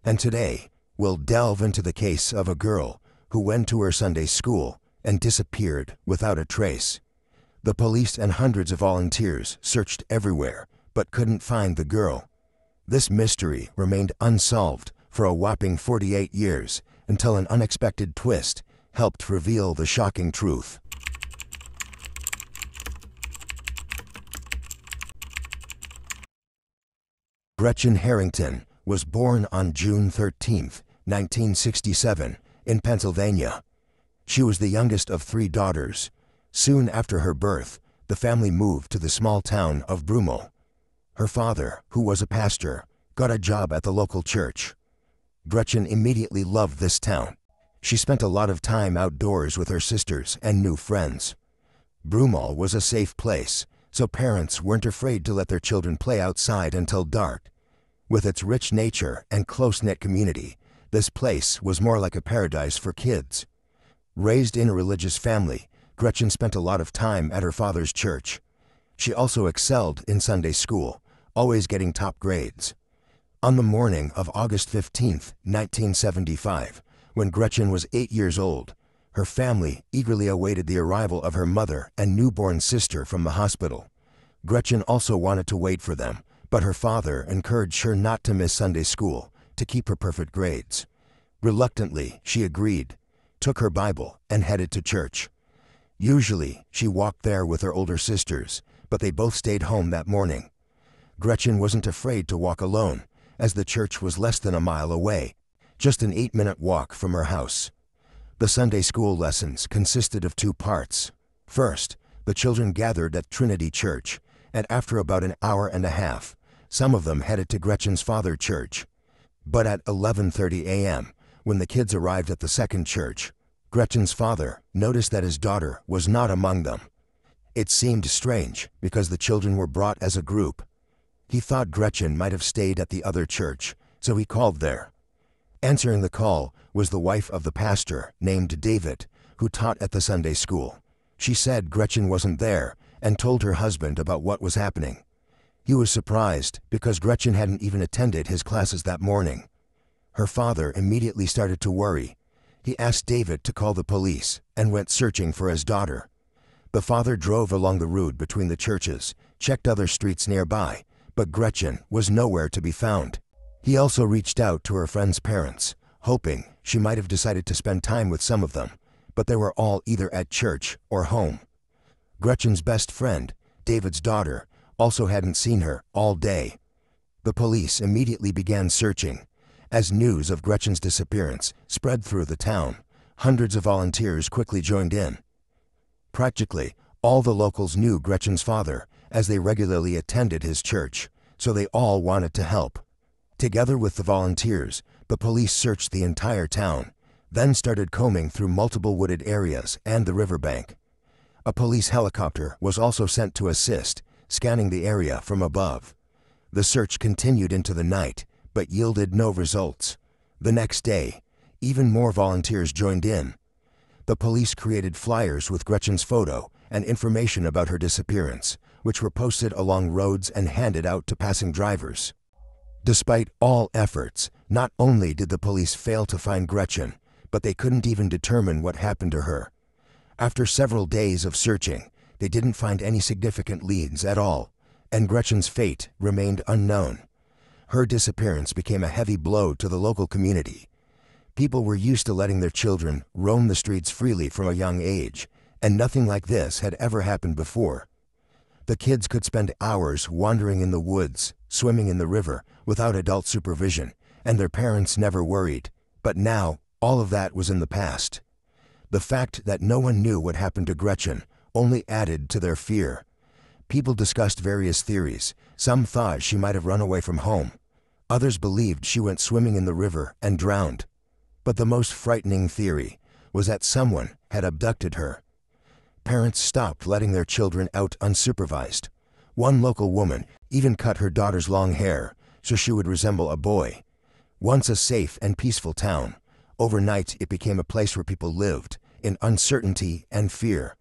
And today, we'll delve into the case of a girl who went to her Sunday school and disappeared without a trace. The police and hundreds of volunteers searched everywhere, but couldn't find the girl. This mystery remained unsolved for a whopping 48 years until an unexpected twist helped reveal the shocking truth. Gretchen Harrington was born on June 13, 1967, in Pennsylvania. She was the youngest of 3 daughters. Soon after her birth, the family moved to the small town of Brummel. Her father, who was a pastor, got a job at the local church. Gretchen immediately loved this town. She spent a lot of time outdoors with her sisters and new friends. Brummel was a safe place, so parents weren't afraid to let their children play outside until dark. With its rich nature and close-knit community, this place was more like a paradise for kids. Raised in a religious family, Gretchen spent a lot of time at her father's church. She also excelled in Sunday school, always getting top grades. On the morning of August 15, 1975, when Gretchen was 8 years old, her family eagerly awaited the arrival of her mother and newborn sister from the hospital. Gretchen also wanted to wait for them, but her father encouraged her not to miss Sunday school to keep her perfect grades. Reluctantly, she agreed, took her Bible, and headed to church. Usually, she walked there with her older sisters, but they both stayed home that morning. Gretchen wasn't afraid to walk alone, as the church was less than a mile away, just an 8-minute walk from her house. The Sunday school lessons consisted of 2 parts. First, the children gathered at Trinity Church, and after about an hour and a half, some of them headed to Gretchen's father's church. But at 11:30 a.m., when the kids arrived at the second church, Gretchen's father noticed that his daughter was not among them. It seemed strange because the children were brought as a group. He thought Gretchen might have stayed at the other church, so he called there. Answering the call was the wife of the pastor, named David, who taught at the Sunday school. She said Gretchen wasn't there and told her husband about what was happening. He was surprised because Gretchen hadn't even attended his classes that morning. Her father immediately started to worry. He asked David to call the police and went searching for his daughter. The father drove along the route between the churches, checked other streets nearby, but Gretchen was nowhere to be found. He also reached out to her friend's parents, hoping she might have decided to spend time with some of them, but they were all either at church or home. Gretchen's best friend, David's daughter, also hadn't seen her all day. The police immediately began searching. As news of Gretchen's disappearance spread through the town, hundreds of volunteers quickly joined in. Practically, all the locals knew Gretchen's father, as they regularly attended his church, so they all wanted to help. Together with the volunteers, the police searched the entire town, then started combing through multiple wooded areas and the riverbank. A police helicopter was also sent to assist, scanning the area from above. The search continued into the night, but yielded no results. The next day, even more volunteers joined in. The police created flyers with Gretchen's photo and information about her disappearance, which were posted along roads and handed out to passing drivers. Despite all efforts, not only did the police fail to find Gretchen, but they couldn't even determine what happened to her. After several days of searching, they didn't find any significant leads at all, and Gretchen's fate remained unknown. Her disappearance became a heavy blow to the local community. People were used to letting their children roam the streets freely from a young age, and nothing like this had ever happened before. The kids could spend hours wandering in the woods, swimming in the river, without adult supervision, and their parents never worried. But now, all of that was in the past. The fact that no one knew what happened to Gretchen only added to their fear. People discussed various theories. Some thought she might have run away from home. Others believed she went swimming in the river and drowned. But the most frightening theory was that someone had abducted her. Parents stopped letting their children out unsupervised. One local woman even cut her daughter's long hair so she would resemble a boy. Once a safe and peaceful town, overnight it became a place where people lived in uncertainty and fear.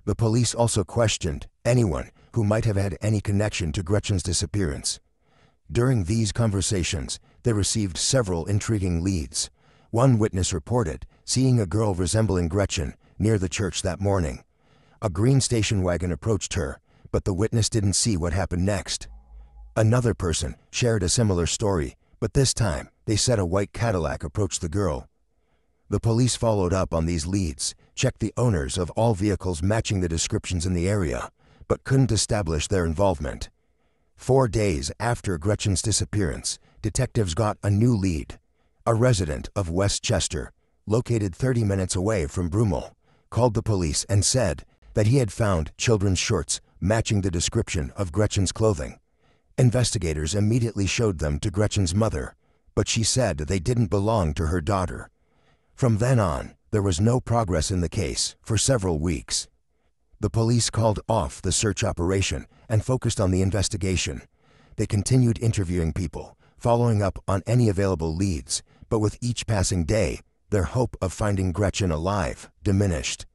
The police also questioned anyone who might have had any connection to Gretchen's disappearance. During these conversations, they received several intriguing leads. One witness reported seeing a girl resembling Gretchen near the church that morning. A green station wagon approached her, but the witness didn't see what happened next. Another person shared a similar story, but this time they said a white Cadillac approached the girl. The police followed up on these leads, checked the owners of all vehicles matching the descriptions in the area, but couldn't establish their involvement. 4 days after Gretchen's disappearance, detectives got a new lead. A resident of Westchester, located 30 minutes away from Brummel, called the police and said that he had found children's shorts matching the description of Gretchen's clothing. Investigators immediately showed them to Gretchen's mother, but she said they didn't belong to her daughter. From then on, there was no progress in the case for several weeks. The police called off the search operation and focused on the investigation. They continued interviewing people, following up on any available leads, but with each passing day, their hope of finding Gretchen alive diminished.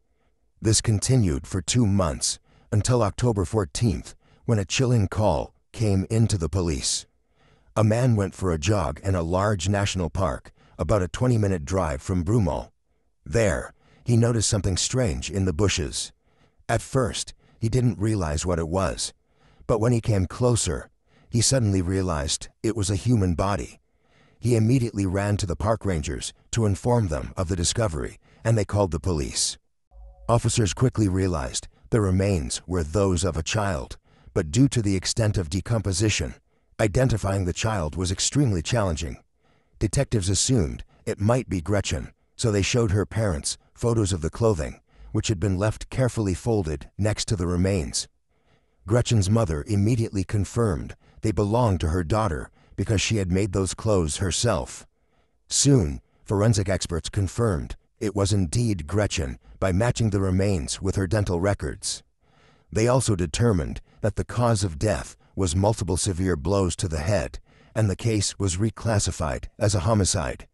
This continued for 2 months, until October 14th, when a chilling call came into the police. A man went for a jog in a large national park, about a 20-minute drive from Brummel. There, he noticed something strange in the bushes. At first, he didn't realize what it was, but when he came closer, he suddenly realized it was a human body. He immediately ran to the park rangers to inform them of the discovery, and they called the police. Officers quickly realized the remains were those of a child, but due to the extent of decomposition, identifying the child was extremely challenging. Detectives assumed it might be Gretchen, so they showed her parents photos of the clothing, which had been left carefully folded next to the remains. Gretchen's mother immediately confirmed they belonged to her daughter because she had made those clothes herself. Soon, forensic experts confirmed it was indeed Gretchen by matching the remains with her dental records. They also determined that the cause of death was multiple severe blows to the head, and the case was reclassified as a homicide.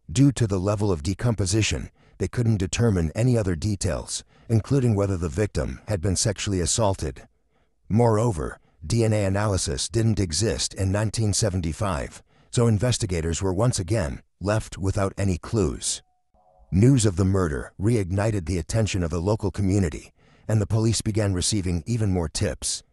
Due to the level of decomposition, they couldn't determine any other details, including whether the victim had been sexually assaulted. Moreover, DNA analysis didn't exist in 1975, so investigators were once again left without any clues. News of the murder reignited the attention of the local community, and the police began receiving even more tips.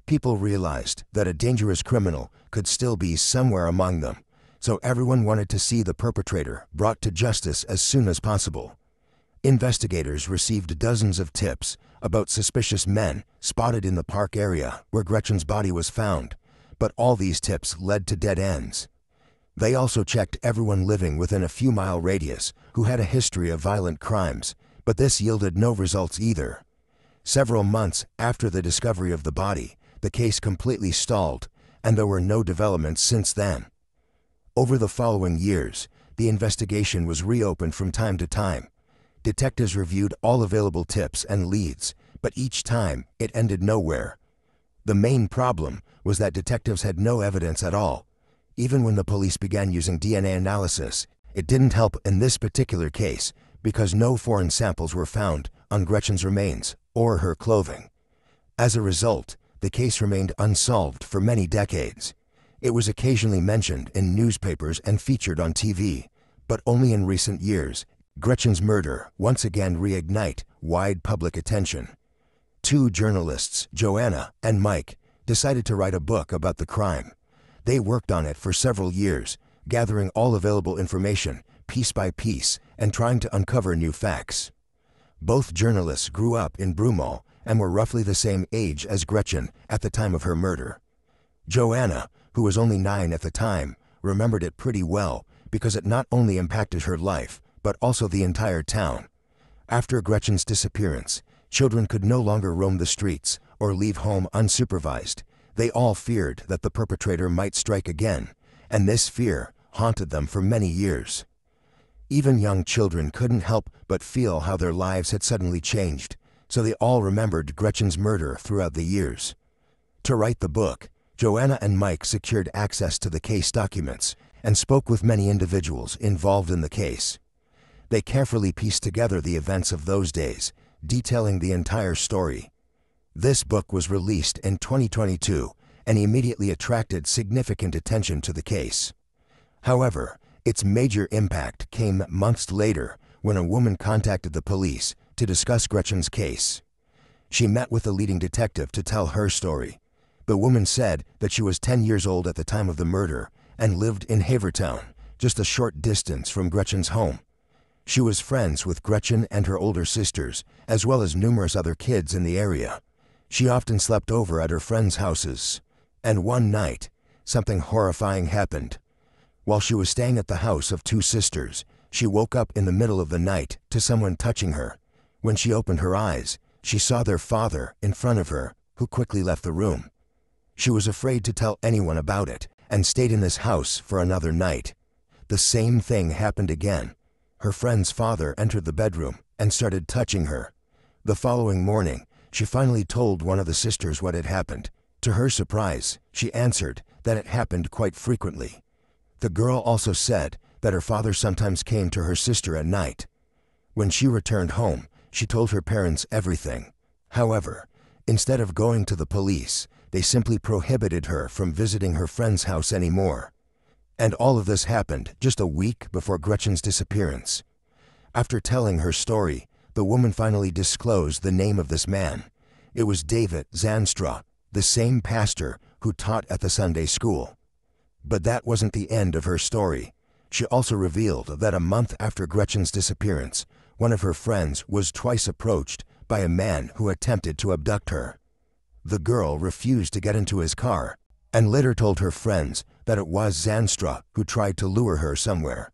People realized that a dangerous criminal could still be somewhere among them, so everyone wanted to see the perpetrator brought to justice as soon as possible. Investigators received dozens of tips about suspicious men spotted in the park area where Gretchen's body was found, but all these tips led to dead ends. They also checked everyone living within a few-mile radius who had a history of violent crimes, but this yielded no results either. Several months after the discovery of the body, the case completely stalled, and there were no developments since then. Over the following years, the investigation was reopened from time to time. Detectives reviewed all available tips and leads, but each time it ended nowhere. The main problem was that detectives had no evidence at all. Even when the police began using DNA analysis, it didn't help in this particular case because no foreign samples were found on Gretchen's remains or her clothing. As a result, the case remained unsolved for many decades. It was occasionally mentioned in newspapers and featured on TV, but only in recent years, Gretchen's murder once again reignite wide public attention. 2 journalists, Joanna and Mike, decided to write a book about the crime. They worked on it for several years, gathering all available information, piece by piece, and trying to uncover new facts. Both journalists grew up in Brummel and were roughly the same age as Gretchen at the time of her murder. Joanna, who was only 9 at the time, remembered it pretty well because it not only impacted her life, but also the entire town. After Gretchen's disappearance, children could no longer roam the streets or leave home unsupervised. They all feared that the perpetrator might strike again, and this fear haunted them for many years. Even young children couldn't help but feel how their lives had suddenly changed, so they all remembered Gretchen's murder throughout the years. To write the book, Joanna and Mike secured access to the case documents and spoke with many individuals involved in the case. They carefully pieced together the events of those days, detailing the entire story. This book was released in 2022 and immediately attracted significant attention to the case. However, its major impact came months later when a woman contacted the police to discuss Gretchen's case. She met with the leading detective to tell her story. The woman said that she was 10 years old at the time of the murder and lived in Havertown, just a short distance from Gretchen's home. She was friends with Gretchen and her older sisters, as well as numerous other kids in the area. She often slept over at her friends' houses. And one night, something horrifying happened. While she was staying at the house of two sisters, she woke up in the middle of the night to someone touching her. When she opened her eyes, she saw their father in front of her, who quickly left the room. She was afraid to tell anyone about it and stayed in this house for another night. The same thing happened again. Her friend's father entered the bedroom and started touching her. The following morning, she finally told one of the sisters what had happened. To her surprise, she answered that it happened quite frequently. The girl also said that her father sometimes came to her sister at night. When she returned home, she told her parents everything. However, instead of going to the police, they simply prohibited her from visiting her friend's house anymore. And all of this happened just a week before Gretchen's disappearance. After telling her story, the woman finally disclosed the name of this man. It was David Zanstra, the same pastor who taught at the Sunday school. But that wasn't the end of her story. She also revealed that a month after Gretchen's disappearance, one of her friends was twice approached by a man who attempted to abduct her. The girl refused to get into his car and later told her friends that it was Zanstra who tried to lure her somewhere.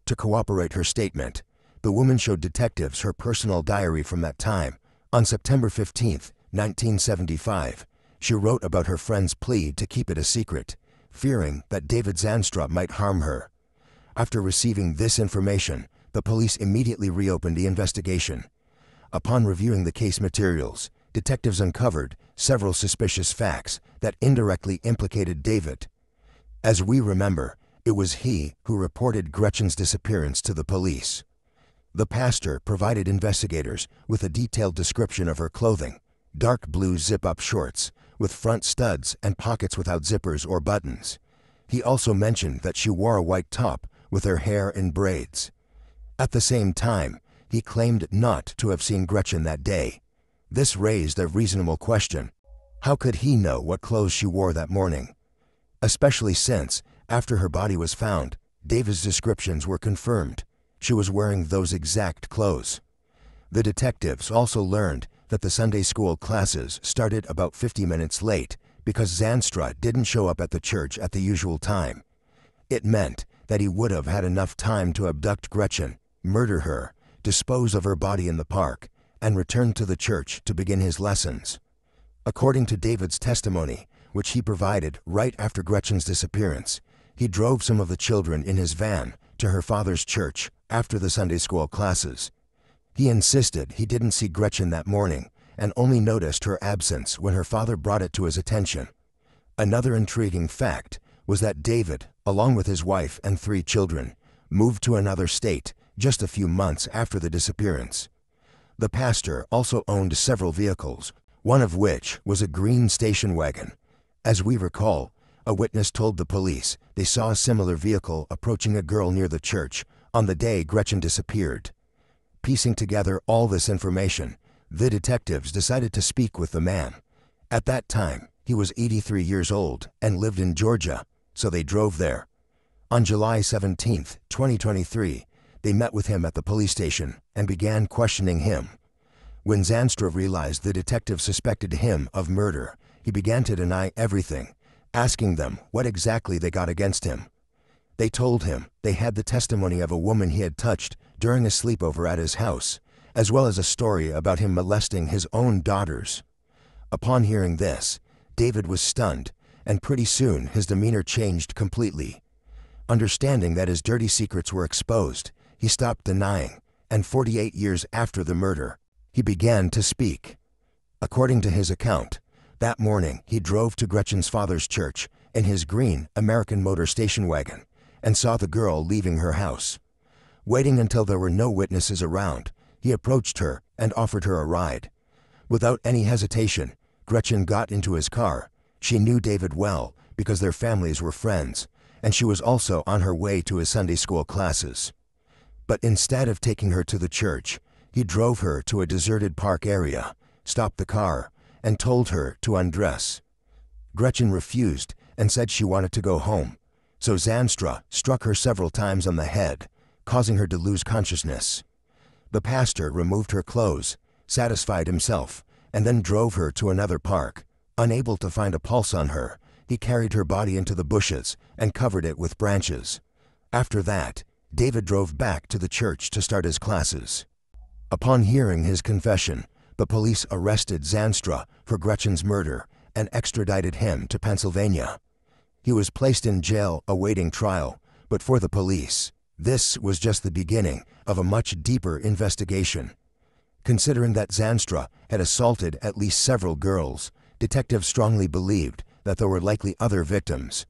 To corroborate her statement, the woman showed detectives her personal diary from that time. On September 15, 1975, she wrote about her friend's plea to keep it a secret, fearing that David Zanstra might harm her. After receiving this information, the police immediately reopened the investigation. Upon reviewing the case materials, detectives uncovered several suspicious facts that indirectly implicated David. As we remember, it was he who reported Gretchen's disappearance to the police. The pastor provided investigators with a detailed description of her clothing: dark blue zip-up shorts with front studs and pockets without zippers or buttons. He also mentioned that she wore a white top with her hair in braids. At the same time, he claimed not to have seen Gretchen that day. This raised a reasonable question. How could he know what clothes she wore that morning? Especially since, after her body was found, David's descriptions were confirmed. She was wearing those exact clothes. The detectives also learned that the Sunday school classes started about 50 minutes late because Zanstra didn't show up at the church at the usual time. It meant that he would have had enough time to abduct Gretchen, murder her, dispose of her body in the park, and return to the church to begin his lessons. According to David's testimony, which he provided right after Gretchen's disappearance, he drove some of the children in his van to her father's church after the Sunday school classes. He insisted he didn't see Gretchen that morning and only noticed her absence when her father brought it to his attention. Another intriguing fact was that David, along with his wife and 3 children, moved to another state just a few months after the disappearance. The pastor also owned several vehicles, one of which was a green station wagon. As we recall, a witness told the police they saw a similar vehicle approaching a girl near the church on the day Gretchen disappeared. Piecing together all this information, the detectives decided to speak with the man. At that time, he was 83 years old and lived in Georgia, so they drove there. On July 17, 2023, they met with him at the police station and began questioning him. When Zanstra realized the detectives suspected him of murder, he began to deny everything, asking them what exactly they got against him. They told him they had the testimony of a woman he had touched during a sleepover at his house, as well as a story about him molesting his own daughters. Upon hearing this, David was stunned, and pretty soon his demeanor changed completely. Understanding that his dirty secrets were exposed, he stopped denying, and 48 years after the murder, he began to speak. According to his account, that morning he drove to Gretchen's father's church in his green American Motor station wagon and saw the girl leaving her house. Waiting until there were no witnesses around, he approached her and offered her a ride. Without any hesitation, Gretchen got into his car. She knew David well because their families were friends, and she was also on her way to his Sunday school classes. But instead of taking her to the church, he drove her to a deserted park area, stopped the car, and told her to undress. Gretchen refused and said she wanted to go home, so Zanstra struck her several times on the head, causing her to lose consciousness. The pastor removed her clothes, satisfied himself, and then drove her to another park. Unable to find a pulse on her, he carried her body into the bushes and covered it with branches. After that, David drove back to the church to start his classes. Upon hearing his confession, the police arrested Zanstra for Gretchen's murder and extradited him to Pennsylvania. He was placed in jail awaiting trial, but for the police, this was just the beginning of a much deeper investigation. Considering that Zanstra had assaulted at least several girls, detectives strongly believed that there were likely other victims.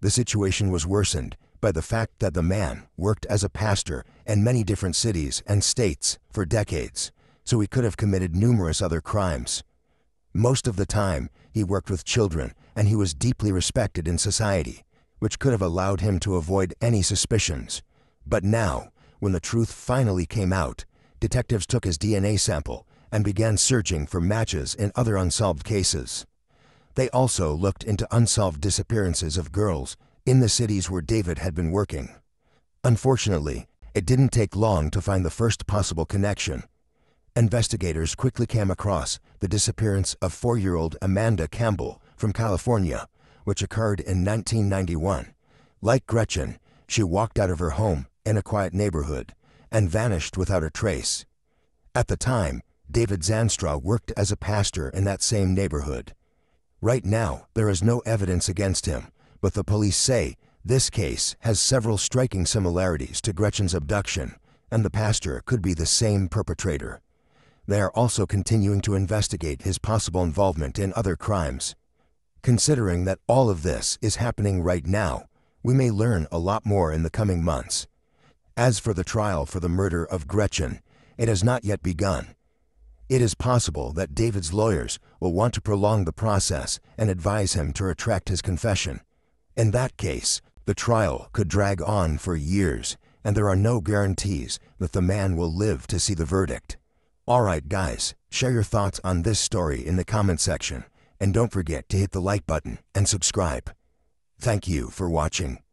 The situation was worsened by the fact that the man worked as a pastor in many different cities and states for decades, so he could have committed numerous other crimes. Most of the time, he worked with children, and he was deeply respected in society, which could have allowed him to avoid any suspicions. But now, when the truth finally came out, detectives took his DNA sample and began searching for matches in other unsolved cases. They also looked into unsolved disappearances of girls in the cities where David had been working. Unfortunately, it didn't take long to find the first possible connection. Investigators quickly came across the disappearance of 4-year-old Amanda Campbell from California, which occurred in 1991. Like Gretchen, she walked out of her home in a quiet neighborhood and vanished without a trace. At the time, David Zanstra worked as a pastor in that same neighborhood. Right now, there is no evidence against him, but the police say this case has several striking similarities to Gretchen's abduction, and the pastor could be the same perpetrator. They are also continuing to investigate his possible involvement in other crimes. Considering that all of this is happening right now, we may learn a lot more in the coming months. As for the trial for the murder of Gretchen, it has not yet begun. It is possible that David's lawyers will want to prolong the process and advise him to retract his confession. In that case, the trial could drag on for years, and there are no guarantees that the man will live to see the verdict. Alright guys, share your thoughts on this story in the comment section, and don't forget to hit the like button and subscribe. Thank you for watching.